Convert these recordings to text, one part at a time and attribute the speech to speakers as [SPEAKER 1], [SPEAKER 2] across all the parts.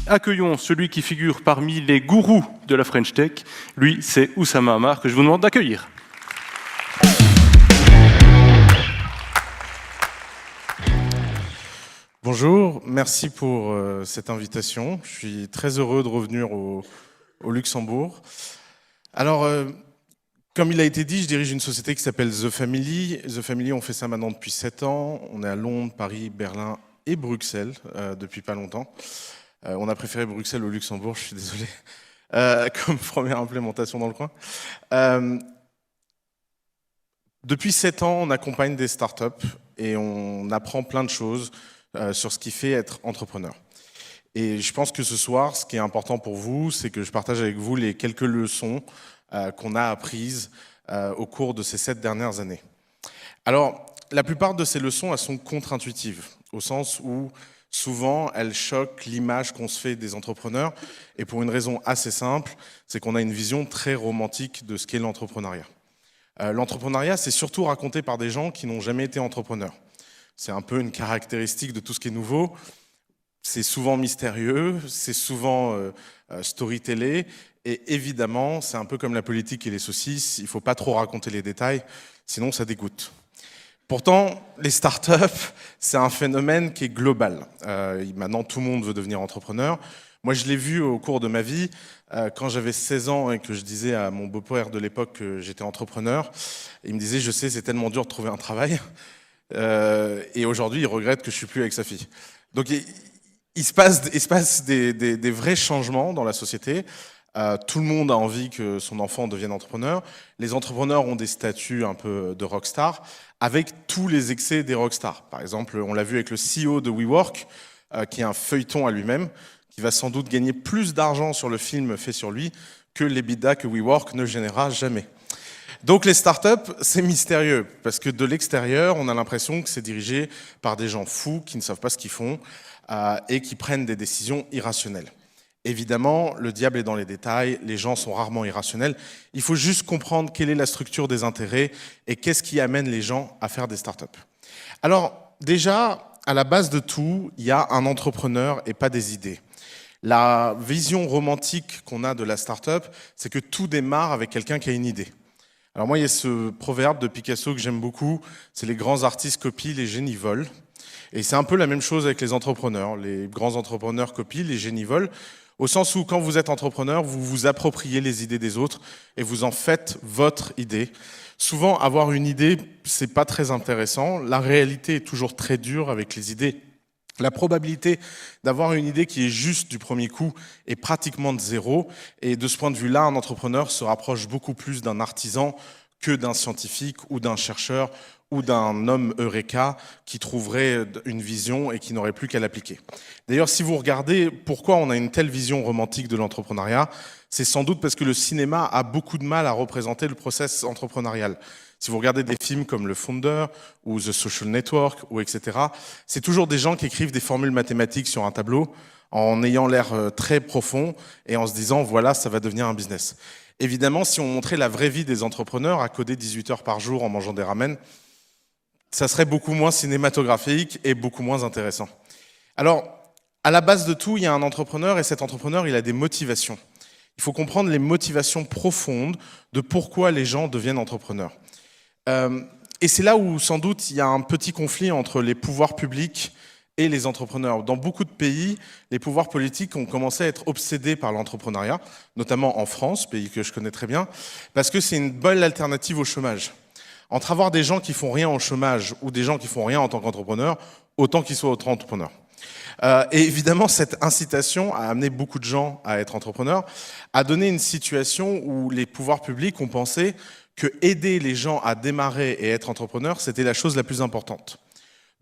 [SPEAKER 1] Accueillons celui qui figure parmi les gourous de la French Tech. Lui, c'est Oussama Ammar, que je vous demande d'accueillir.
[SPEAKER 2] Bonjour, merci pour cette invitation. Je suis très heureux de revenir au Luxembourg. Alors, comme il a été dit, je dirige une société qui s'appelle The Family. The Family, on fait ça maintenant depuis 7 ans. On est à Londres, Paris, Berlin et Bruxelles depuis pas longtemps. On a préféré Bruxelles au Luxembourg, je suis désolé, comme première implémentation dans le coin. Depuis 7 ans, on accompagne des startups et on apprend plein de choses sur ce qui fait être entrepreneur. Et je pense que ce soir, ce qui est important pour vous, c'est que je partage avec vous les quelques leçons qu'on a apprises au cours de ces 7 dernières années. Alors, la plupart de ces leçons, elles sont contre-intuitives, au sens où souvent, elles choquent l'image qu'on se fait des entrepreneurs, et pour une raison assez simple, c'est qu'on a une vision très romantique de ce qu'est l'entrepreneuriat. L'entrepreneuriat, c'est surtout raconté par des gens qui n'ont jamais été entrepreneurs. C'est un peu une caractéristique de tout ce qui est nouveau. C'est souvent mystérieux, c'est souvent storytellé, et évidemment, c'est un peu comme la politique et les saucisses, il ne faut pas trop raconter les détails, sinon ça dégoûte. Pourtant, les startups, c'est un phénomène qui est global. Maintenant, tout le monde veut devenir entrepreneur. Moi, je l'ai vu au cours de ma vie. Quand j'avais 16 ans et que je disais à mon beau-père de l'époque que j'étais entrepreneur, il me disait « Je sais, c'est tellement dur de trouver un travail. » Et aujourd'hui, il regrette que je ne suis plus avec sa fille. Donc, il se passe des vrais changements dans la société. Tout le monde a envie que son enfant devienne entrepreneur. Les entrepreneurs ont des statuts un peu de rockstar, avec tous les excès des rockstars. Par exemple, on l'a vu avec le CEO de WeWork, qui est un feuilleton à lui-même, qui va sans doute gagner plus d'argent sur le film fait sur lui que l'EBITDA que WeWork ne générera jamais. Donc les startups, c'est mystérieux, parce que de l'extérieur, on a l'impression que c'est dirigé par des gens fous qui ne savent pas ce qu'ils font et qui prennent des décisions irrationnelles. Évidemment, le diable est dans les détails, les gens sont rarement irrationnels. Il faut juste comprendre quelle est la structure des intérêts et qu'est-ce qui amène les gens à faire des startups. Alors déjà, à la base de tout, il y a un entrepreneur et pas des idées. La vision romantique qu'on a de la startup, c'est que tout démarre avec quelqu'un qui a une idée. Alors moi, il y a ce proverbe de Picasso que j'aime beaucoup, c'est les grands artistes copient, les génies volent. Et c'est un peu la même chose avec les entrepreneurs. Les grands entrepreneurs copient, les génies volent. Au sens où, quand vous êtes entrepreneur, vous vous appropriez les idées des autres et vous en faites votre idée. Souvent, avoir une idée, c'est pas très intéressant. La réalité est toujours très dure avec les idées. La probabilité d'avoir une idée qui est juste du premier coup est pratiquement de zéro. Et de ce point de vue-là, un entrepreneur se rapproche beaucoup plus d'un artisan que d'un scientifique ou d'un chercheur ou d'un homme Eureka qui trouverait une vision et qui n'aurait plus qu'à l'appliquer. D'ailleurs, si vous regardez pourquoi on a une telle vision romantique de l'entrepreneuriat, c'est sans doute parce que le cinéma a beaucoup de mal à représenter le process entrepreneurial. Si vous regardez des films comme Le Founder ou The Social Network, ou etc., c'est toujours des gens qui écrivent des formules mathématiques sur un tableau en ayant l'air très profond et en se disant « voilà, ça va devenir un business ». Évidemment, si on montrait la vraie vie des entrepreneurs à coder 18 heures par jour en mangeant des ramen, ça serait beaucoup moins cinématographique et beaucoup moins intéressant. Alors, à la base de tout, il y a un entrepreneur et cet entrepreneur, il a des motivations. Il faut comprendre les motivations profondes de pourquoi les gens deviennent entrepreneurs. Et c'est là où, sans doute, il y a un petit conflit entre les pouvoirs publics et les entrepreneurs. Dans beaucoup de pays, les pouvoirs politiques ont commencé à être obsédés par l'entrepreneuriat, notamment en France, pays que je connais très bien, parce que c'est une bonne alternative au chômage. Entre avoir des gens qui font rien au chômage ou des gens qui font rien en tant qu'entrepreneurs, autant qu'ils soient auto-entrepreneurs. Et évidemment, cette incitation a amené beaucoup de gens à être entrepreneurs, a donné une situation où les pouvoirs publics ont pensé que aider les gens à démarrer et être entrepreneurs, c'était la chose la plus importante.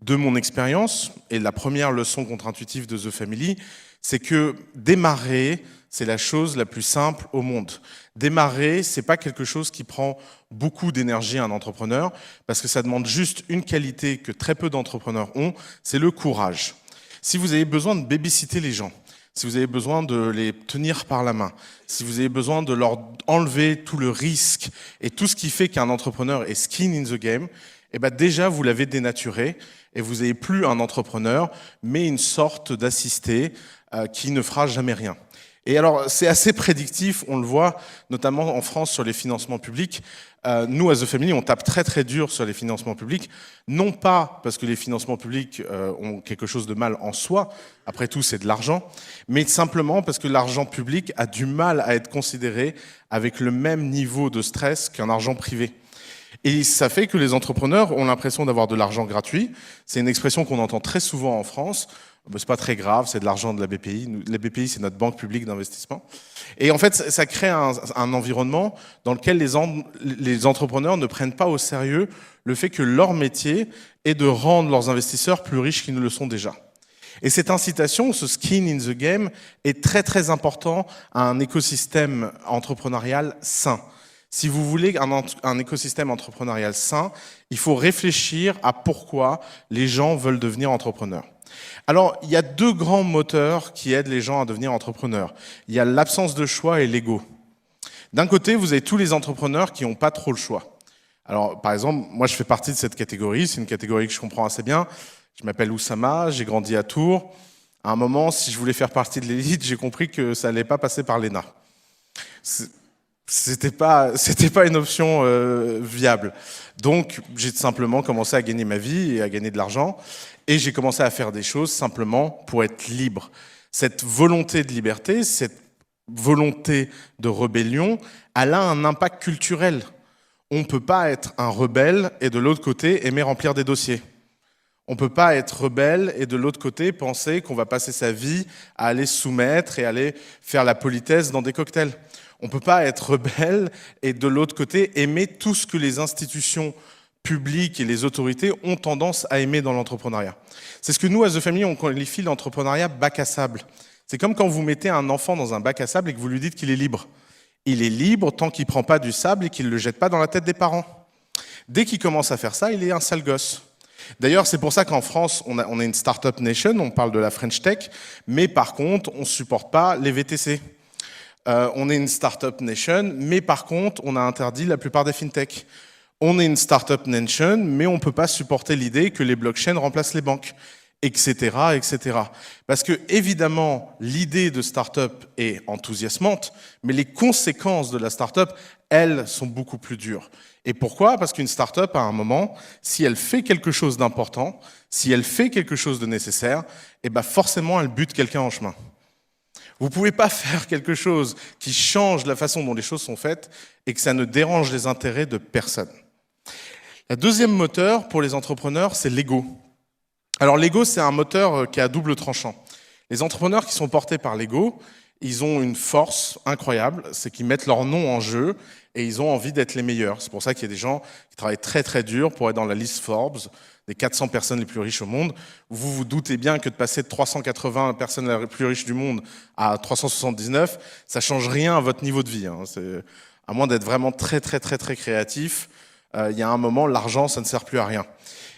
[SPEAKER 2] De mon expérience, et la première leçon contre-intuitive de The Family, c'est que démarrer, c'est la chose la plus simple au monde. Démarrer, c'est pas quelque chose qui prend beaucoup d'énergie à un entrepreneur, parce que ça demande juste une qualité que très peu d'entrepreneurs ont, c'est le courage. Si vous avez besoin de babysitter les gens, si vous avez besoin de les tenir par la main, si vous avez besoin de leur enlever tout le risque et tout ce qui fait qu'un entrepreneur est skin in the game, eh ben déjà vous l'avez dénaturé et vous n'avez plus un entrepreneur, mais une sorte d'assisté qui ne fera jamais rien. Et alors, c'est assez prédictif, on le voit notamment en France sur les financements publics. Nous, à The Family, on tape très très dur sur les financements publics, non pas parce que les financements publics ont quelque chose de mal en soi, après tout c'est de l'argent, mais simplement parce que l'argent public a du mal à être considéré avec le même niveau de stress qu'un argent privé. Et ça fait que les entrepreneurs ont l'impression d'avoir de l'argent gratuit. C'est une expression qu'on entend très souvent en France. C'est pas très grave, c'est de l'argent de la BPI. La BPI, c'est notre banque publique d'investissement. Et en fait, ça crée un environnement dans lequel les entrepreneurs ne prennent pas au sérieux le fait que leur métier est de rendre leurs investisseurs plus riches qu'ils ne le sont déjà. Et cette incitation, ce skin in the game, est très très important à un écosystème entrepreneurial sain. Si vous voulez un écosystème entrepreneurial sain, il faut réfléchir à pourquoi les gens veulent devenir entrepreneurs. Alors, il y a deux grands moteurs qui aident les gens à devenir entrepreneurs. Il y a l'absence de choix et l'ego. D'un côté, vous avez tous les entrepreneurs qui n'ont pas trop le choix. Alors, par exemple, moi, je fais partie de cette catégorie. C'est une catégorie que je comprends assez bien. Je m'appelle Oussama, j'ai grandi à Tours. À un moment, si je voulais faire partie de l'élite, j'ai compris que ça n'allait pas passer par l'ENA. C'était pas une option viable. Donc, j'ai simplement commencé à gagner ma vie et à gagner de l'argent. Et j'ai commencé à faire des choses simplement pour être libre. Cette volonté de liberté, cette volonté de rébellion, elle a un impact culturel. On ne peut pas être un rebelle et de l'autre côté aimer remplir des dossiers. On ne peut pas être rebelle et de l'autre côté penser qu'on va passer sa vie à aller soumettre et aller faire la politesse dans des cocktails. On ne peut pas être rebelle et de l'autre côté aimer tout ce que les institutions publiques et les autorités ont tendance à aimer dans l'entrepreneuriat. C'est ce que nous, à The Family, on qualifie l'entrepreneuriat bac à sable. C'est comme quand vous mettez un enfant dans un bac à sable et que vous lui dites qu'il est libre. Il est libre tant qu'il ne prend pas du sable et qu'il ne le jette pas dans la tête des parents. Dès qu'il commence à faire ça, il est un sale gosse. D'ailleurs, c'est pour ça qu'en France, on est une startup nation, on parle de la French Tech, mais par contre, on ne supporte pas les VTC. On est une startup nation, mais par contre, on a interdit la plupart des fintech. On est une startup nation, mais on ne peut pas supporter l'idée que les blockchains remplacent les banques, etc., etc. Parce que, évidemment, l'idée de startup est enthousiasmante, mais les conséquences de la startup, elles, sont beaucoup plus dures. Et pourquoi ? Parce qu'une startup, à un moment, si elle fait quelque chose d'important, si elle fait quelque chose de nécessaire, eh ben forcément, elle bute quelqu'un en chemin. Vous ne pouvez pas faire quelque chose qui change la façon dont les choses sont faites et que ça ne dérange les intérêts de personne. Le deuxième moteur pour les entrepreneurs, c'est l'ego. Alors l'ego, c'est un moteur qui est à double tranchant. Les entrepreneurs qui sont portés par l'ego, ils ont une force incroyable, c'est qu'ils mettent leur nom en jeu et ils ont envie d'être les meilleurs. C'est pour ça qu'il y a des gens qui travaillent très très dur pour être dans la liste Forbes, des 400 personnes les plus riches au monde. Vous vous doutez bien que de passer de 380 personnes les plus riches du monde à 379, ça change rien à votre niveau de vie. À moins d'être vraiment très très très très créatif, il y a un moment, l'argent, ça ne sert plus à rien.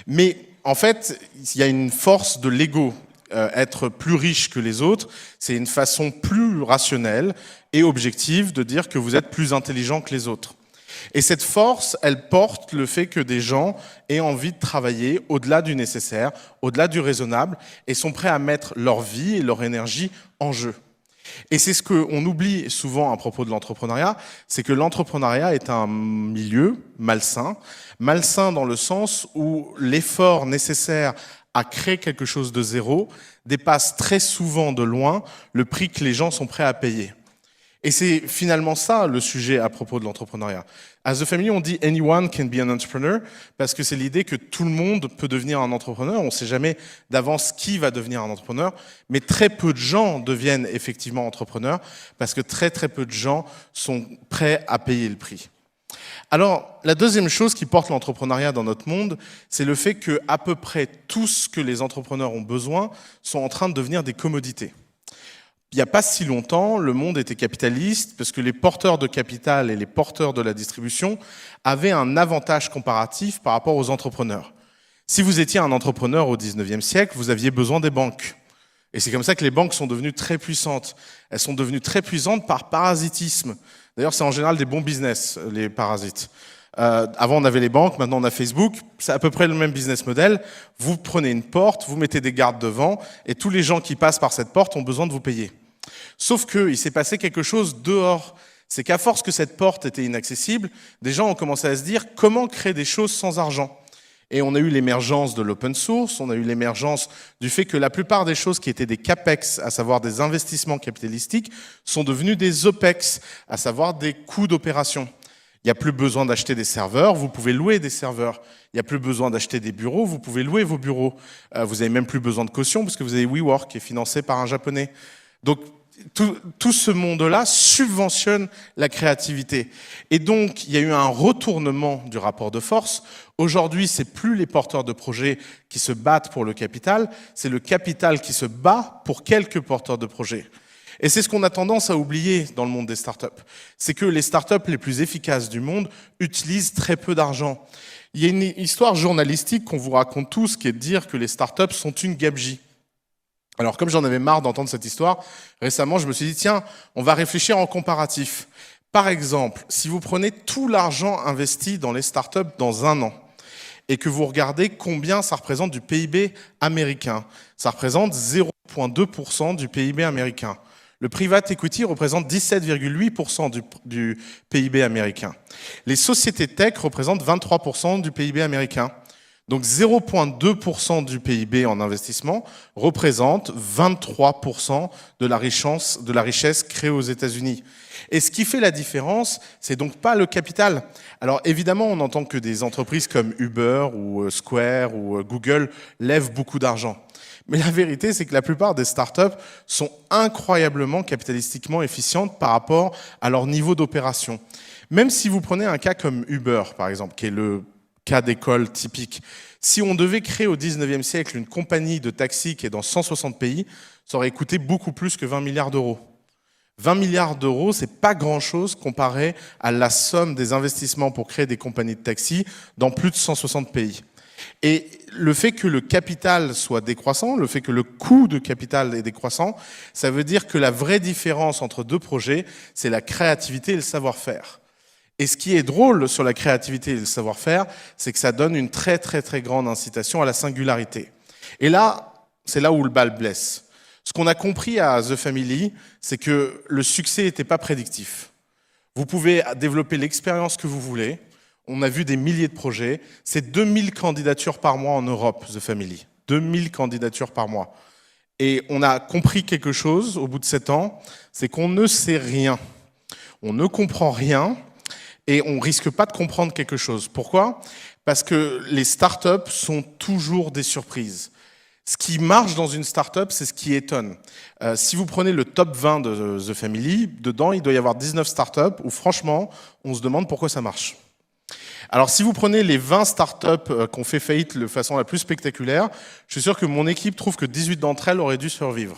[SPEAKER 2] Mais en fait, il y a une force de l'ego. Être plus riche que les autres, c'est une façon plus rationnelle et objective de dire que vous êtes plus intelligent que les autres. Et cette force, elle porte le fait que des gens aient envie de travailler au-delà du nécessaire, au-delà du raisonnable, et sont prêts à mettre leur vie et leur énergie en jeu. Et c'est ce qu'on oublie souvent à propos de l'entrepreneuriat, c'est que l'entrepreneuriat est un milieu malsain. Malsain dans le sens où l'effort nécessaire à créer quelque chose de zéro dépasse très souvent de loin le prix que les gens sont prêts à payer. Et c'est finalement ça le sujet à propos de l'entrepreneuriat. À The Family, on dit « anyone can be an entrepreneur » parce que c'est l'idée que tout le monde peut devenir un entrepreneur. On ne sait jamais d'avance qui va devenir un entrepreneur, mais très peu de gens deviennent effectivement entrepreneurs parce que très très peu de gens sont prêts à payer le prix. Alors, la deuxième chose qui porte l'entrepreneuriat dans notre monde, c'est le fait qu'à peu près tout ce que les entrepreneurs ont besoin sont en train de devenir des commodités. Il n'y a pas si longtemps, le monde était capitaliste parce que les porteurs de capital et les porteurs de la distribution avaient un avantage comparatif par rapport aux entrepreneurs. Si vous étiez un entrepreneur au 19e siècle, vous aviez besoin des banques. Et c'est comme ça que les banques sont devenues très puissantes. Elles sont devenues très puissantes par parasitisme. D'ailleurs, c'est en général des bons business, les parasites. Avant, on avait les banques, maintenant on a Facebook. C'est à peu près le même business model. Vous prenez une porte, vous mettez des gardes devant, et tous les gens qui passent par cette porte ont besoin de vous payer. Sauf qu'il s'est passé quelque chose dehors. C'est qu'à force que cette porte était inaccessible, des gens ont commencé à se dire comment créer des choses sans argent. Et on a eu l'émergence de l'open source, on a eu l'émergence du fait que la plupart des choses qui étaient des capex, à savoir des investissements capitalistiques, sont devenues des opex, à savoir des coûts d'opération. Il n'y a plus besoin d'acheter des serveurs, vous pouvez louer des serveurs. Il n'y a plus besoin d'acheter des bureaux, vous pouvez louer vos bureaux. Vous n'avez même plus besoin de caution parce que vous avez WeWork qui est financé par un Japonais. Donc, tout ce monde-là subventionne la créativité. Et donc, il y a eu un retournement du rapport de force. Aujourd'hui, c'est plus les porteurs de projets qui se battent pour le capital, c'est le capital qui se bat pour quelques porteurs de projets. Et c'est ce qu'on a tendance à oublier dans le monde des startups. C'est que les startups les plus efficaces du monde utilisent très peu d'argent. Il y a une histoire journalistique qu'on vous raconte tous qui est de dire que les startups sont une gabegie. Alors, comme j'en avais marre d'entendre cette histoire, récemment, je me suis dit, tiens, on va réfléchir en comparatif. Par exemple, si vous prenez tout l'argent investi dans les startups dans un an et que vous regardez combien ça représente du PIB américain, ça représente 0,2% du PIB américain. Le private equity représente 17,8% du PIB américain. Les sociétés tech représentent 23% du PIB américain. Donc 0,2% du PIB en investissement représente 23% de la richesse créée aux États-Unis. Et ce qui fait la différence, c'est donc pas le capital. Alors évidemment, on entend que des entreprises comme Uber ou Square ou Google lèvent beaucoup d'argent. Mais la vérité, c'est que la plupart des startups sont incroyablement capitalistiquement efficientes par rapport à leur niveau d'opération. Même si vous prenez un cas comme Uber, par exemple, qui est le cas d'école typique. Si on devait créer au 19e siècle une compagnie de taxi qui est dans 160 pays, ça aurait coûté beaucoup plus que 20 milliards d'euros. 20 milliards d'euros, c'est pas grand-chose comparé à la somme des investissements pour créer des compagnies de taxi dans plus de 160 pays. Et le fait que le capital soit décroissant, le fait que le coût de capital est décroissant, ça veut dire que la vraie différence entre deux projets, c'est la créativité et le savoir-faire. Et ce qui est drôle sur la créativité et le savoir-faire, c'est que ça donne une très très très grande incitation à la singularité. Et là, c'est là où le bal blesse. Ce qu'on a compris à The Family, c'est que le succès n'était pas prédictif. Vous pouvez développer l'expérience que vous voulez. On a vu des milliers de projets. C'est 2000 candidatures par mois en Europe, The Family. 2000 candidatures par mois. Et on a compris quelque chose au bout de 7 ans, c'est qu'on ne sait rien. On ne comprend rien. Et on risque pas de comprendre quelque chose. Pourquoi ? Parce que les startups sont toujours des surprises. Ce qui marche dans une startup, c'est ce qui étonne. Si vous prenez le top 20 de The Family, dedans, il doit y avoir 19 startups où franchement, on se demande pourquoi ça marche. Alors si vous prenez les 20 startups qui ont fait faillite de façon la plus spectaculaire, je suis sûr que mon équipe trouve que 18 d'entre elles auraient dû survivre.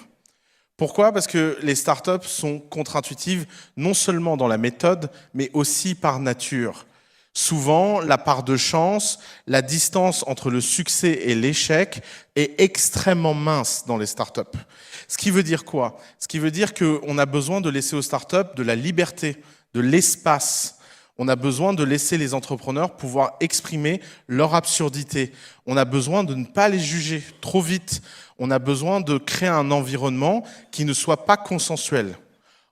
[SPEAKER 2] Pourquoi ? Parce que les startups sont contre-intuitives non seulement dans la méthode, mais aussi par nature. Souvent, la part de chance, la distance entre le succès et l'échec est extrêmement mince dans les startups. Ce qui veut dire quoi ? Ce qui veut dire qu'on a besoin de laisser aux startups de la liberté, de l'espace. On a besoin de laisser les entrepreneurs pouvoir exprimer leur absurdité. On a besoin de ne pas les juger trop vite. On a besoin de créer un environnement qui ne soit pas consensuel.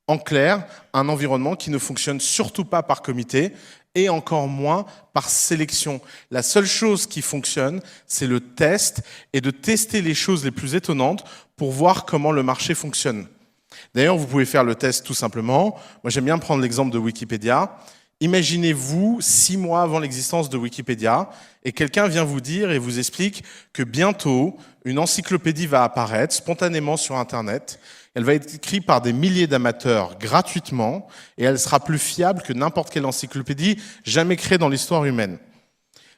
[SPEAKER 2] En clair, un environnement qui ne fonctionne surtout pas par comité et encore moins par sélection. La seule chose qui fonctionne, c'est le test et de tester les choses les plus étonnantes pour voir comment le marché fonctionne. D'ailleurs, vous pouvez faire le test tout simplement. Moi, j'aime bien prendre l'exemple de Wikipédia. Imaginez-vous 6 mois avant l'existence de Wikipédia et quelqu'un vient vous dire et vous explique que bientôt, une encyclopédie va apparaître spontanément sur Internet. Elle va être écrite par des milliers d'amateurs gratuitement et elle sera plus fiable que n'importe quelle encyclopédie jamais créée dans l'histoire humaine.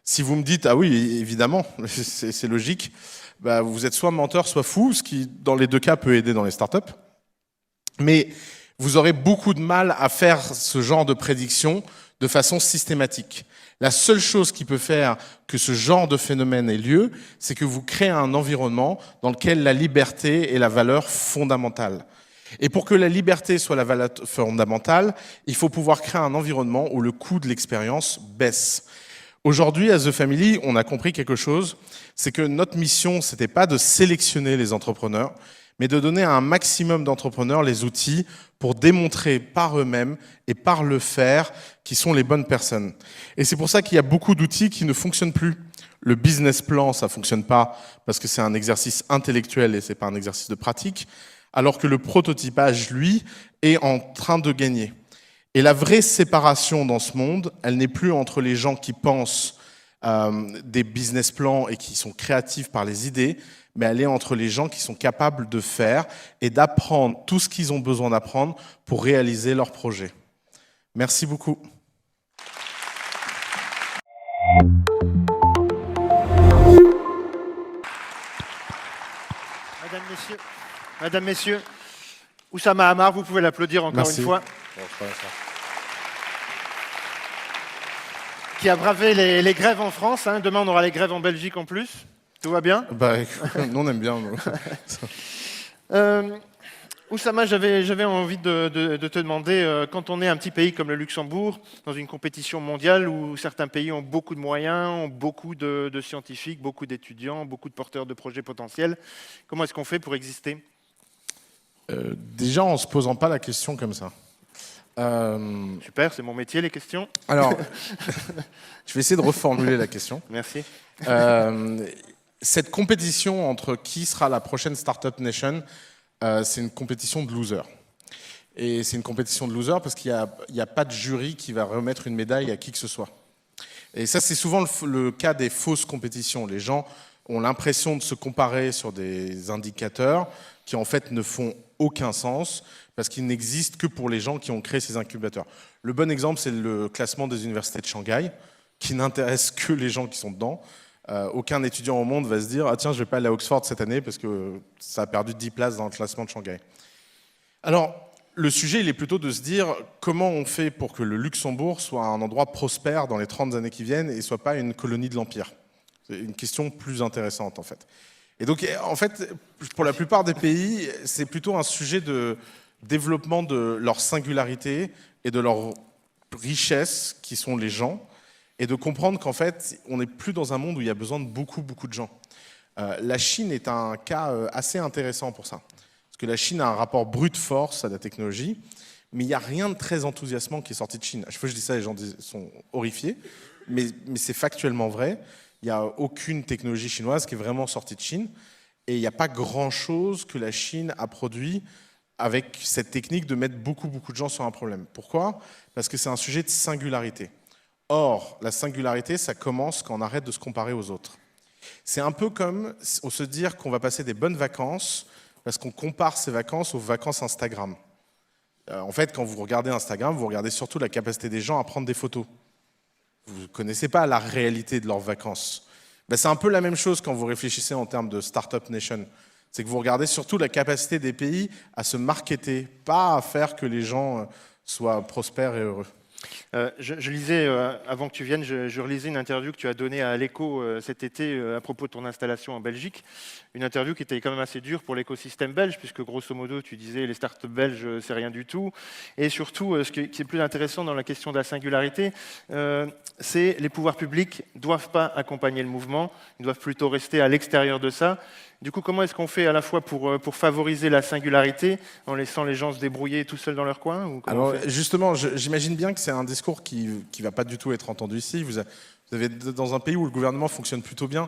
[SPEAKER 2] Si vous me dites « Ah oui, évidemment, c'est logique », bah, vous êtes soit menteur, soit fou, ce qui, dans les deux cas, peut aider dans les startups. Mais vous aurez beaucoup de mal à faire ce genre de prédiction de façon systématique. La seule chose qui peut faire que ce genre de phénomène ait lieu, c'est que vous créez un environnement dans lequel la liberté est la valeur fondamentale. Et pour que la liberté soit la valeur fondamentale, il faut pouvoir créer un environnement où le coût de l'expérience baisse. Aujourd'hui, à The Family, on a compris quelque chose, c'est que notre mission, c'était pas de sélectionner les entrepreneurs, mais de donner à un maximum d'entrepreneurs les outils pour démontrer par eux-mêmes et par le faire qui sont les bonnes personnes. Et c'est pour ça qu'il y a beaucoup d'outils qui ne fonctionnent plus. Le business plan, ça fonctionne pas parce que c'est un exercice intellectuel et c'est pas un exercice de pratique, alors que le prototypage, lui, est en train de gagner. Et la vraie séparation dans ce monde, elle n'est plus entre les gens qui pensent des business plans et qui sont créatifs par les idées, mais elle est entre les gens qui sont capables de faire et d'apprendre tout ce qu'ils ont besoin d'apprendre pour réaliser leur projet. Merci beaucoup.
[SPEAKER 3] Mesdames, Messieurs, Oussama Ammar, vous pouvez l'applaudir encore une fois. Qui a bravé les grèves en France. Demain, on aura les grèves en Belgique en plus. Tout va bien ?
[SPEAKER 2] Nous, on aime bien.
[SPEAKER 3] Oussama, j'avais envie de te demander, quand on est un petit pays comme le Luxembourg, dans une compétition mondiale où certains pays ont beaucoup de moyens, ont beaucoup de scientifiques, beaucoup d'étudiants, beaucoup de porteurs de projets potentiels, comment est-ce qu'on fait pour exister ?
[SPEAKER 2] Déjà, en ne se posant pas la question comme ça.
[SPEAKER 3] Super, c'est mon métier, les questions.
[SPEAKER 2] Alors, je vais essayer de reformuler la question.
[SPEAKER 3] Merci.
[SPEAKER 2] Cette compétition entre qui sera la prochaine Startup Nation, c'est une compétition de losers. Et c'est une compétition de losers parce qu'il n'y a pas de jury qui va remettre une médaille à qui que ce soit. Et ça, c'est souvent le cas des fausses compétitions. Les gens ont l'impression de se comparer sur des indicateurs qui, en fait, ne font aucun sens parce qu'ils n'existent que pour les gens qui ont créé ces incubateurs. Le bon exemple, c'est le classement des universités de Shanghai, qui n'intéresse que les gens qui sont dedans. Aucun étudiant au monde va se dire « Ah tiens, je ne vais pas aller à Oxford cette année parce que ça a perdu 10 places dans le classement de Shanghai. » Alors, le sujet, il est plutôt de se dire comment on fait pour que le Luxembourg soit un endroit prospère dans les 30 années qui viennent et ne soit pas une colonie de l'Empire. C'est une question plus intéressante, en fait. Et donc, en fait, pour la plupart des pays, c'est plutôt un sujet de développement de leur singularité et de leur richesse, qui sont les gens, et de comprendre qu'en fait, on n'est plus dans un monde où il y a besoin de beaucoup de gens. La Chine est un cas assez intéressant pour ça. Parce que la Chine a un rapport brute force à la technologie, mais il n'y a rien de très enthousiasmant qui est sorti de Chine. À chaque fois que je dis ça, les gens sont horrifiés, mais c'est factuellement vrai. Il n'y a aucune technologie chinoise qui est vraiment sortie de Chine, et il n'y a pas grand-chose que la Chine a produit avec cette technique de mettre beaucoup de gens sur un problème. Pourquoi ? Parce que c'est un sujet de singularité. Or, la singularité, ça commence quand on arrête de se comparer aux autres. C'est un peu comme se dire qu'on va passer des bonnes vacances parce qu'on compare ces vacances aux vacances Instagram. En fait, quand vous regardez Instagram, vous regardez surtout la capacité des gens à prendre des photos. Vous ne connaissez pas la réalité de leurs vacances. C'est un peu la même chose quand vous réfléchissez en termes de Startup Nation. C'est que vous regardez surtout la capacité des pays à se marketer, pas à faire que les gens soient prospères et heureux.
[SPEAKER 3] Je lisais, avant que tu viennes, je relisais une interview que tu as donnée à l'Écho cet été à propos de ton installation en Belgique. Une interview qui était quand même assez dure pour l'écosystème belge, puisque grosso modo, tu disais les startups belges, c'est rien du tout. Et surtout, ce qui est plus intéressant dans la question de la singularité, c'est les pouvoirs publics ne doivent pas accompagner le mouvement, ils doivent plutôt rester à l'extérieur de ça. Du coup, comment est-ce qu'on fait à la fois pour favoriser la singularité en laissant les gens se débrouiller tout seuls dans leur coin ou
[SPEAKER 2] Alors justement, j'imagine bien que c'est un discours qui ne va pas du tout être entendu ici. Vous avez dans un pays où le gouvernement fonctionne plutôt bien.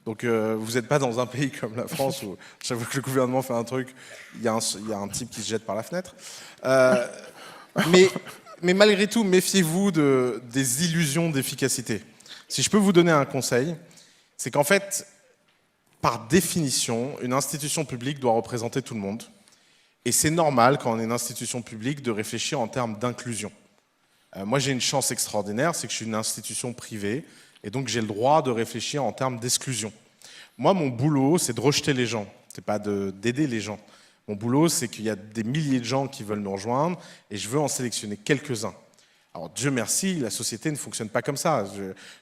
[SPEAKER 2] Donc vous n'êtes pas dans un pays comme la France où chaque fois que le gouvernement fait un truc, il y a un type qui se jette par la fenêtre. Mais malgré tout, méfiez-vous des illusions d'efficacité. Si je peux vous donner un conseil, c'est qu'en fait, par définition, une institution publique doit représenter tout le monde. Et c'est normal, quand on est une institution publique, de réfléchir en termes d'inclusion. Moi, j'ai une chance extraordinaire, c'est que je suis une institution privée, et donc j'ai le droit de réfléchir en termes d'exclusion. Moi, mon boulot, c'est de rejeter les gens, c'est pas d'aider les gens. Mon boulot, c'est qu'il y a des milliers de gens qui veulent nous rejoindre, et je veux en sélectionner quelques-uns. Alors Dieu merci, la société ne fonctionne pas comme ça.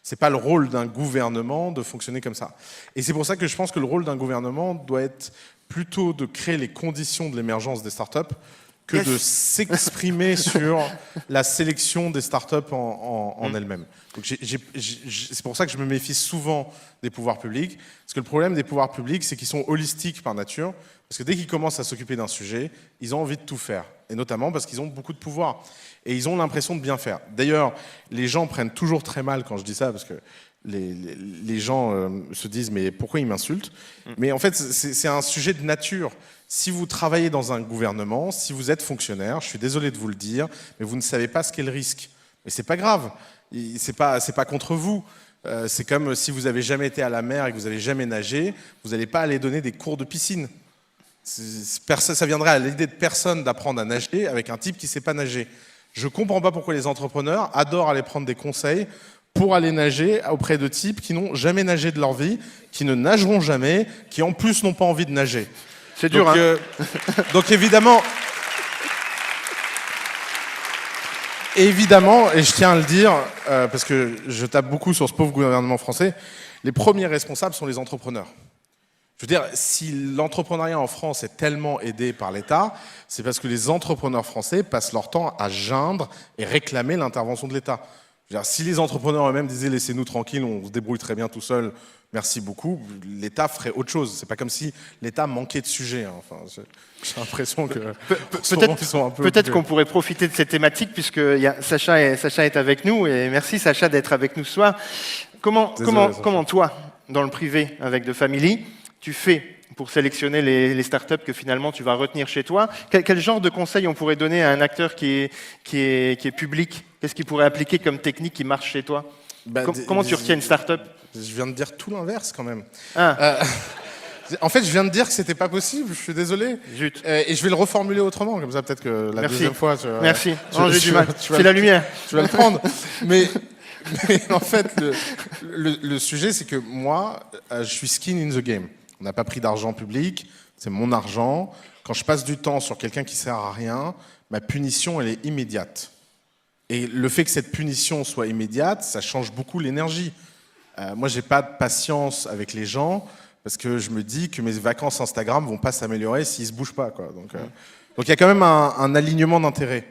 [SPEAKER 2] C'est pas le rôle d'un gouvernement de fonctionner comme ça. Et c'est pour ça que je pense que le rôle d'un gouvernement doit être plutôt de créer les conditions de l'émergence des startups que de s'exprimer sur la sélection des startups en elles-mêmes. Donc c'est pour ça que je me méfie souvent des pouvoirs publics, parce que le problème des pouvoirs publics, c'est qu'ils sont holistiques par nature, parce que dès qu'ils commencent à s'occuper d'un sujet, ils ont envie de tout faire, et notamment parce qu'ils ont beaucoup de pouvoir, et ils ont l'impression de bien faire. D'ailleurs, les gens prennent toujours très mal quand je dis ça, parce que les gens se disent « mais pourquoi ils m'insultent ?» Mais en fait, c'est un sujet de nature. Si vous travaillez dans un gouvernement, si vous êtes fonctionnaire, je suis désolé de vous le dire, mais vous ne savez pas ce qu'est le risque. Mais c'est pas grave, c'est pas contre vous. C'est comme si vous avez jamais été à la mer et que vous avez jamais nagé, vous n'allez pas aller donner des cours de piscine. Ça viendrait à l'idée de personne d'apprendre à nager avec un type qui ne sait pas nager. Je comprends pas pourquoi les entrepreneurs adorent aller prendre des conseils pour aller nager auprès de types qui n'ont jamais nagé de leur vie, qui ne nageront jamais, qui en plus n'ont pas envie de nager.
[SPEAKER 3] C'est dur,
[SPEAKER 2] donc,
[SPEAKER 3] hein
[SPEAKER 2] donc évidemment, et je tiens à le dire, parce que je tape beaucoup sur ce pauvre gouvernement français, les premiers responsables sont les entrepreneurs. Je veux dire, si l'entrepreneuriat en France est tellement aidé par l'État, c'est parce que les entrepreneurs français passent leur temps à geindre et réclamer l'intervention de l'État. Je veux dire, si les entrepreneurs eux-mêmes disaient « laissez-nous tranquilles, on se débrouille très bien tout seul, merci beaucoup », l'État ferait autre chose. C'est pas comme si l'État manquait de sujets. Hein. Enfin, j'ai l'impression que
[SPEAKER 3] peut-être qu'on pourrait profiter de cette thématique puisque Sacha est avec nous et merci Sacha d'être avec nous ce soir. Comment toi, dans le privé avec The Family, tu fais pour sélectionner les startups que finalement tu vas retenir chez toi? Quel genre de conseils on pourrait donner à un acteur qui est public? Qu'est-ce qu'il pourrait appliquer comme technique qui marche chez toi? Comment tu retiens une startup?
[SPEAKER 2] Je viens de dire tout l'inverse quand même.
[SPEAKER 3] Ah.
[SPEAKER 2] En fait, je viens de dire que c'était pas possible, je suis désolé.
[SPEAKER 3] Zut.
[SPEAKER 2] Et je vais le reformuler autrement, comme ça peut-être que la deuxième fois...
[SPEAKER 3] Merci. J'ai du mal. C'est la lumière.
[SPEAKER 2] Tu vas le prendre. mais en fait, le sujet, c'est que moi, je suis skin in the game. On n'a pas pris d'argent public, c'est mon argent. Quand je passe du temps sur quelqu'un qui sert à rien, ma punition, elle est immédiate. Et le fait que cette punition soit immédiate, ça change beaucoup l'énergie. Moi, j'ai pas de patience avec les gens parce que je me dis que mes vacances Instagram vont pas s'améliorer s'ils se bougent pas, quoi. Donc il y a quand même un alignement d'intérêts.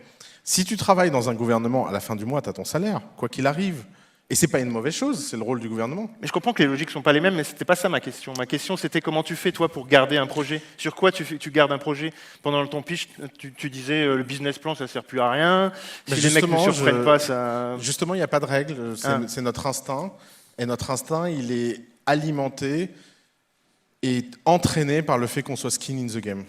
[SPEAKER 2] Si tu travailles dans un gouvernement, à la fin du mois, tu as ton salaire, quoi qu'il arrive. Et c'est pas une mauvaise chose, c'est le rôle du gouvernement.
[SPEAKER 3] Mais je comprends que les logiques sont pas les mêmes, mais c'était pas ça ma question. Ma question, c'était comment tu fais, toi, pour garder un projet? Sur quoi tu gardes un projet? Pendant ton pitch, tu disais le business plan, ça sert plus à rien. Si les mecs ne surprennent pas, ça...
[SPEAKER 2] Justement, il n'y a pas de règle, c'est notre instinct. Et notre instinct, il est alimenté et entraîné par le fait qu'on soit skin in the game.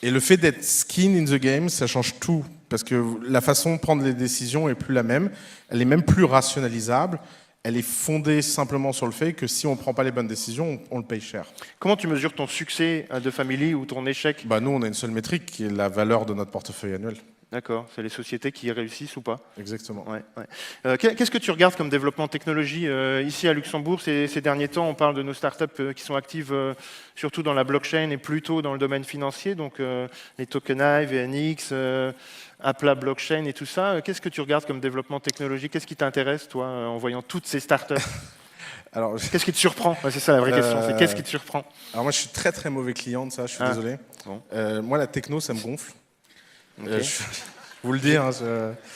[SPEAKER 2] Et le fait d'être skin in the game, ça change tout. Parce que la façon de prendre les décisions est plus la même. Elle est même plus rationalisable. Elle est fondée simplement sur le fait que si on ne prend pas les bonnes décisions, on le paye cher.
[SPEAKER 3] Comment tu mesures ton succès à The Family ou ton échec?
[SPEAKER 2] Nous, on a une seule métrique qui est la valeur de notre portefeuille annuel.
[SPEAKER 3] D'accord, c'est les sociétés qui réussissent ou pas?
[SPEAKER 2] Exactement.
[SPEAKER 3] Ouais. Qu'est-ce que tu regardes comme développement de technologie ici à Luxembourg? Ces derniers temps, on parle de nos startups qui sont actives surtout dans la blockchain et plutôt dans le domaine financier, donc les Tokenive, VNX, Appla Blockchain et tout ça. Qu'est-ce que tu regardes comme développement technologique? Qu'est-ce qui t'intéresse, toi, en voyant toutes ces startups? Qu'est-ce qui te surprend? C'est ça la vraie question, c'est qu'est-ce qui te surprend?
[SPEAKER 2] Alors moi, je suis très très mauvais client de ça, je suis désolé.
[SPEAKER 3] Bon.
[SPEAKER 2] Moi, la techno, ça me gonfle.
[SPEAKER 3] Okay.
[SPEAKER 2] Je vous le dis. Hein,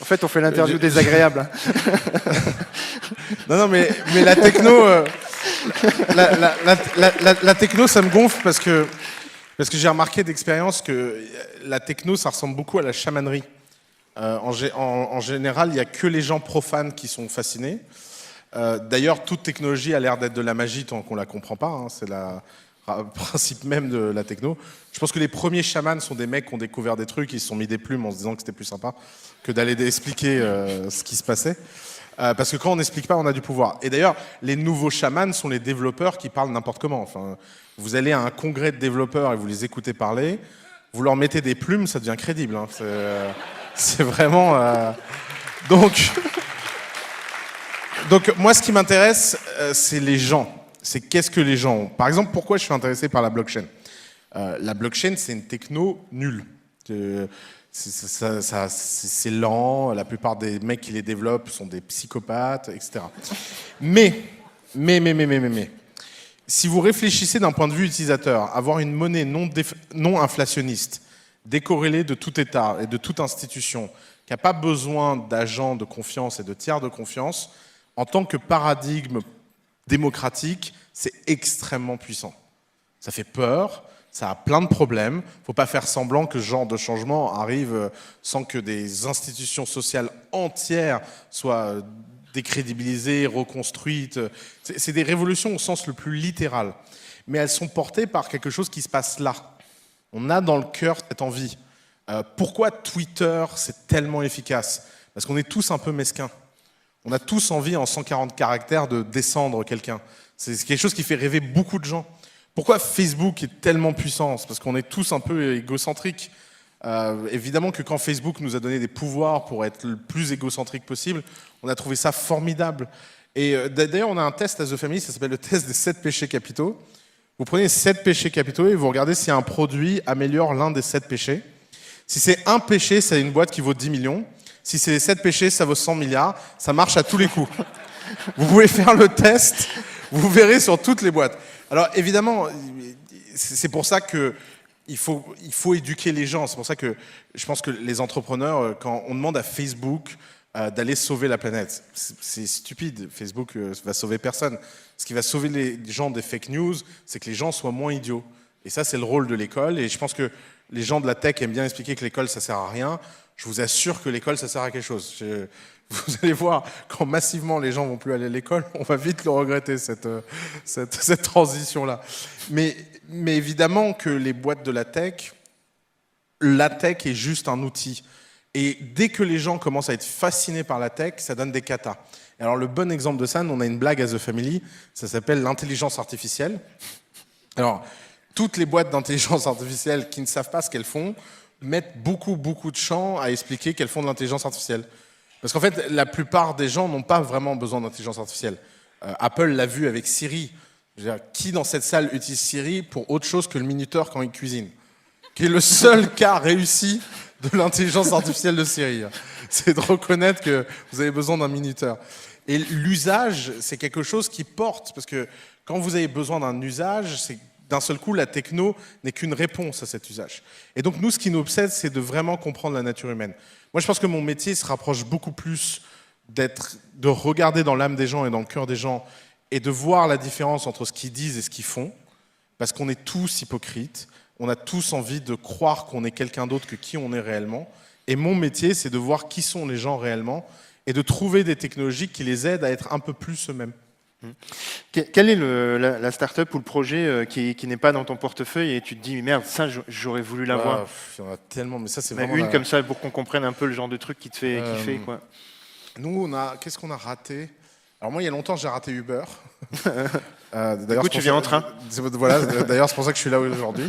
[SPEAKER 3] En fait, on fait l'interview désagréable.
[SPEAKER 2] non, mais la techno, la techno, ça me gonfle parce que j'ai remarqué d'expérience que la techno, ça ressemble beaucoup à la chamanerie. En général, il n'y a que les gens profanes qui sont fascinés. D'ailleurs, toute technologie a l'air d'être de la magie tant qu'on la comprend pas. Hein, c'est le principe même de la techno. Je pense que les premiers chamans sont des mecs qui ont découvert des trucs, ils se sont mis des plumes en se disant que c'était plus sympa que d'aller expliquer ce qui se passait. Parce que quand on n'explique pas, on a du pouvoir. Et d'ailleurs, les nouveaux chamans sont les développeurs qui parlent n'importe comment. Enfin, vous allez à un congrès de développeurs et vous les écoutez parler, vous leur mettez des plumes, ça devient crédible. Hein. C'est vraiment... Donc, moi, ce qui m'intéresse, c'est les gens. C'est qu'est-ce que les gens ont. Par exemple, pourquoi je suis intéressé par la blockchain? La blockchain, c'est une techno nulle. C'est lent, la plupart des mecs qui les développent sont des psychopathes, etc. Mais, si vous réfléchissez d'un point de vue utilisateur, avoir une monnaie non inflationniste, décorrélée de tout État et de toute institution, qui n'a pas besoin d'agents de confiance et de tiers de confiance, en tant que paradigme démocratique, c'est extrêmement puissant. Ça fait peur, ça a plein de problèmes. Il ne faut pas faire semblant que ce genre de changement arrive sans que des institutions sociales entières soient décrédibilisées, reconstruites. C'est des révolutions au sens le plus littéral. Mais elles sont portées par quelque chose qui se passe là. On a dans le cœur cette envie. Pourquoi Twitter, c'est tellement efficace? Parce qu'on est tous un peu mesquins. On a tous envie, en 140 caractères, de descendre quelqu'un. C'est quelque chose qui fait rêver beaucoup de gens. Pourquoi Facebook est tellement puissant? C'est parce qu'on est tous un peu égocentriques. Évidemment que quand Facebook nous a donné des pouvoirs pour être le plus égocentrique possible, on a trouvé ça formidable. Et d'ailleurs, on a un test à The Family, ça s'appelle le test des 7 péchés capitaux. Vous prenez les 7 péchés capitaux et vous regardez si un produit améliore l'un des 7 péchés. Si c'est un péché, c'est une boîte qui vaut 10 millions. Si c'est les 7 péchés, ça vaut 100 milliards. Ça marche à tous les coups. Vous pouvez faire le test, vous verrez sur toutes les boîtes. Alors évidemment, c'est pour ça qu'il faut éduquer les gens. C'est pour ça que je pense que les entrepreneurs, quand on demande à Facebook d'aller sauver la planète, c'est stupide. Facebook va sauver personne. Ce qui va sauver les gens des fake news, c'est que les gens soient moins idiots. Et ça, c'est le rôle de l'école. Et je pense que les gens de la tech aiment bien expliquer que l'école, ça sert à rien. Je vous assure que l'école, ça sert à quelque chose. Vous allez voir, quand massivement les gens vont plus aller à l'école, on va vite le regretter, cette transition-là. Mais évidemment que les boîtes de la tech est juste un outil. Et dès que les gens commencent à être fascinés par la tech, ça donne des katas. Alors le bon exemple de ça, on a une blague à The Family, ça s'appelle l'intelligence artificielle. Alors, toutes les boîtes d'intelligence artificielle qui ne savent pas ce qu'elles font mettent beaucoup de champs à expliquer qu'elles font de l'intelligence artificielle. Parce qu'en fait, la plupart des gens n'ont pas vraiment besoin d'intelligence artificielle. Apple l'a vu avec Siri. Je veux dire, qui dans cette salle utilise Siri pour autre chose que le minuteur quand il cuisine? Qui est le seul cas réussi de l'intelligence artificielle de Siri. C'est de reconnaître que vous avez besoin d'un minuteur. Et l'usage, c'est quelque chose qui porte. Parce que quand vous avez besoin d'un usage, c'est d'un seul coup, la techno n'est qu'une réponse à cet usage. Et donc, nous, ce qui nous obsède, c'est de vraiment comprendre la nature humaine. Moi, je pense que mon métier se rapproche beaucoup plus de regarder dans l'âme des gens et dans le cœur des gens et de voir la différence entre ce qu'ils disent et ce qu'ils font, parce qu'on est tous hypocrites, on a tous envie de croire qu'on est quelqu'un d'autre que qui on est réellement. Et mon métier, c'est de voir qui sont les gens réellement et de trouver des technologies qui les aident à être un peu plus eux-mêmes.
[SPEAKER 3] Quelle est la start-up ou le projet qui n'est pas dans ton portefeuille et tu te dis merde, ça j'aurais voulu l'avoir?
[SPEAKER 2] Il y en a tellement, mais ça c'est
[SPEAKER 3] vraiment une comme ça pour qu'on comprenne un peu le genre de truc qui te fait kiffer, quoi.
[SPEAKER 2] Nous, qu'est-ce qu'on a raté? Alors moi, il y a longtemps, j'ai raté Uber.
[SPEAKER 3] Du coup, tu viens en train.
[SPEAKER 2] Voilà, d'ailleurs, c'est pour ça que je suis là aujourd'hui.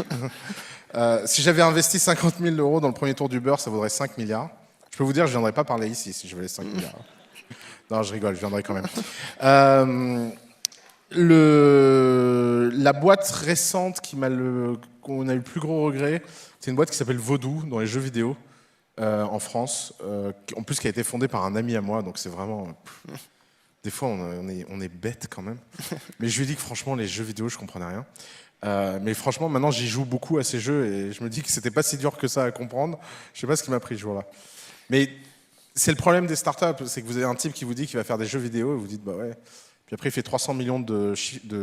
[SPEAKER 2] Si j'avais investi 50 000 € dans le premier tour d'Uber, ça vaudrait 5 milliards. Je peux vous dire, je ne viendrais pas parler ici si je valais 5 milliards. Non, je rigole, je viendrai quand même. La boîte récente qu'on a eu le plus gros regret, c'est une boîte qui s'appelle Vodou dans les jeux vidéo en France, en plus qui a été fondée par un ami à moi, donc c'est vraiment... Des fois, on est bête quand même. Mais je lui dis que franchement, les jeux vidéo, je comprenais rien. Mais franchement, maintenant, j'y joue beaucoup à ces jeux et je me dis que c'était pas si dur que ça à comprendre. Je sais pas ce qui m'a pris ce jour-là. Mais c'est le problème des startups, c'est que vous avez un type qui vous dit qu'il va faire des jeux vidéo et vous dites bah ouais. Puis après, il fait 300 millions de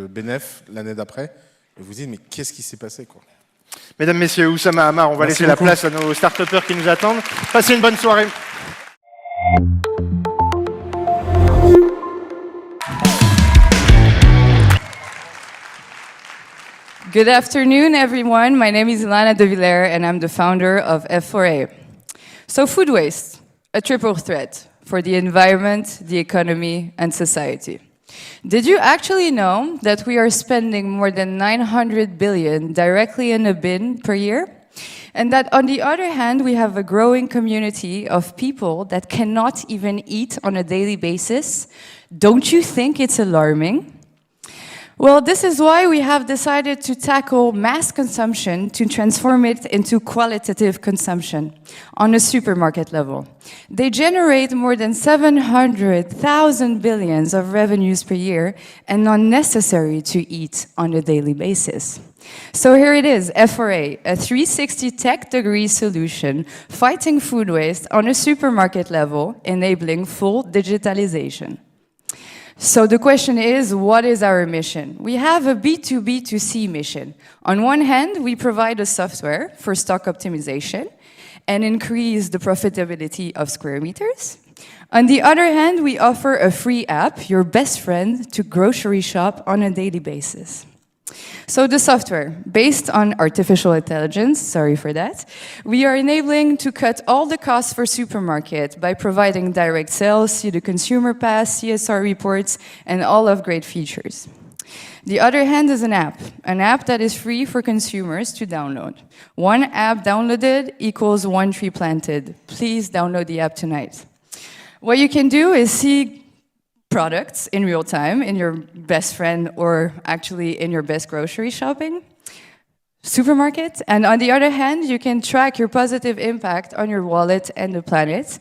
[SPEAKER 2] bénéfices l'année d'après. Et vous dites mais qu'est-ce qui s'est passé, quoi?
[SPEAKER 3] Mesdames, messieurs, Oussama Hamar, on va laisser la place à nos start-upers qui nous attendent. Passez une bonne soirée.
[SPEAKER 4] Good afternoon, everyone. My name is Ilana De Villers, and I'm the founder of F4A. So food waste, a triple threat for the environment, the economy, and society. Did you actually know that we are spending more than 900 billion directly in a bin per year? And that on the other hand, we have a growing community of people that cannot even eat on a daily basis? Don't you think it's alarming? Well, this is why we have decided to tackle mass consumption to transform it into qualitative consumption on a supermarket level. They generate more than 700,000 billions of revenues per year and are necessary to eat on a daily basis. So here it is, F4A, a 360 tech-degree solution fighting food waste on a supermarket level, enabling full digitalization. So the question is, what is our mission? We have a B2B2C mission. On one hand, we provide a software for stock optimization and increase the profitability of square meters. On the other hand, we offer a free app, your best friend, to grocery shop on a daily basis. So the software, based on artificial intelligence, sorry for that, we are enabling to cut all the costs for supermarket by providing direct sales, see the consumer pass, CSR reports, and all of great features. The other hand is an app that is free for consumers to download. One app downloaded equals one tree planted. Please download the app tonight. What you can do is see products in real time in your best friend or actually in your best grocery shopping supermarket. And on the other hand, you can track your positive impact on your wallet and the planet,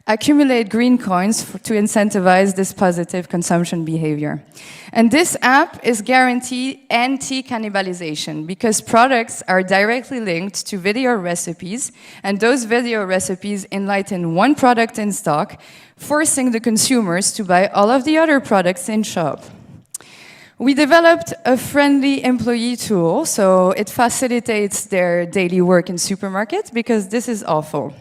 [SPEAKER 4] accumulate green coins to incentivize this positive consumption behavior. And this app is guaranteed anti-cannibalization because products are directly linked to video recipes, and those video recipes enlighten one product in stock, forcing the consumers to buy all of the other products in shop. We developed a friendly employee tool, so it facilitates their daily work in supermarkets because this is awful.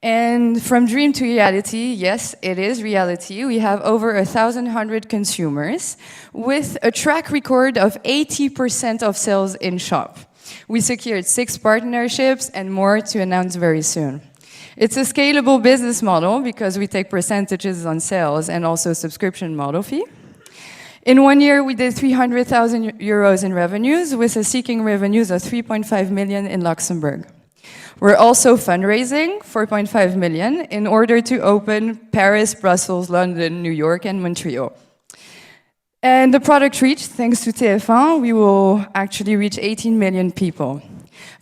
[SPEAKER 4] And from dream to reality, yes, it is reality. We have over 1,100 consumers with a track record of 80% of sales in shop. We secured 6 partnerships and more to announce very soon. It's a scalable business model because we take percentages on sales and also subscription model fee. In 1 year, we did 300,000 euros in revenues with a seeking revenues of 3.5 million in Luxembourg. We're also fundraising 4.5 million in order to open Paris, Brussels, London, New York, and Montreal. And the product reach, thanks to TF1, we will actually reach 18 million people.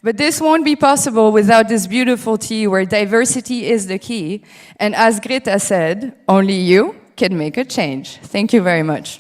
[SPEAKER 4] But this won't be possible without this beautiful tea where diversity is the key. And as Greta said, only you can make a change. Thank you very much.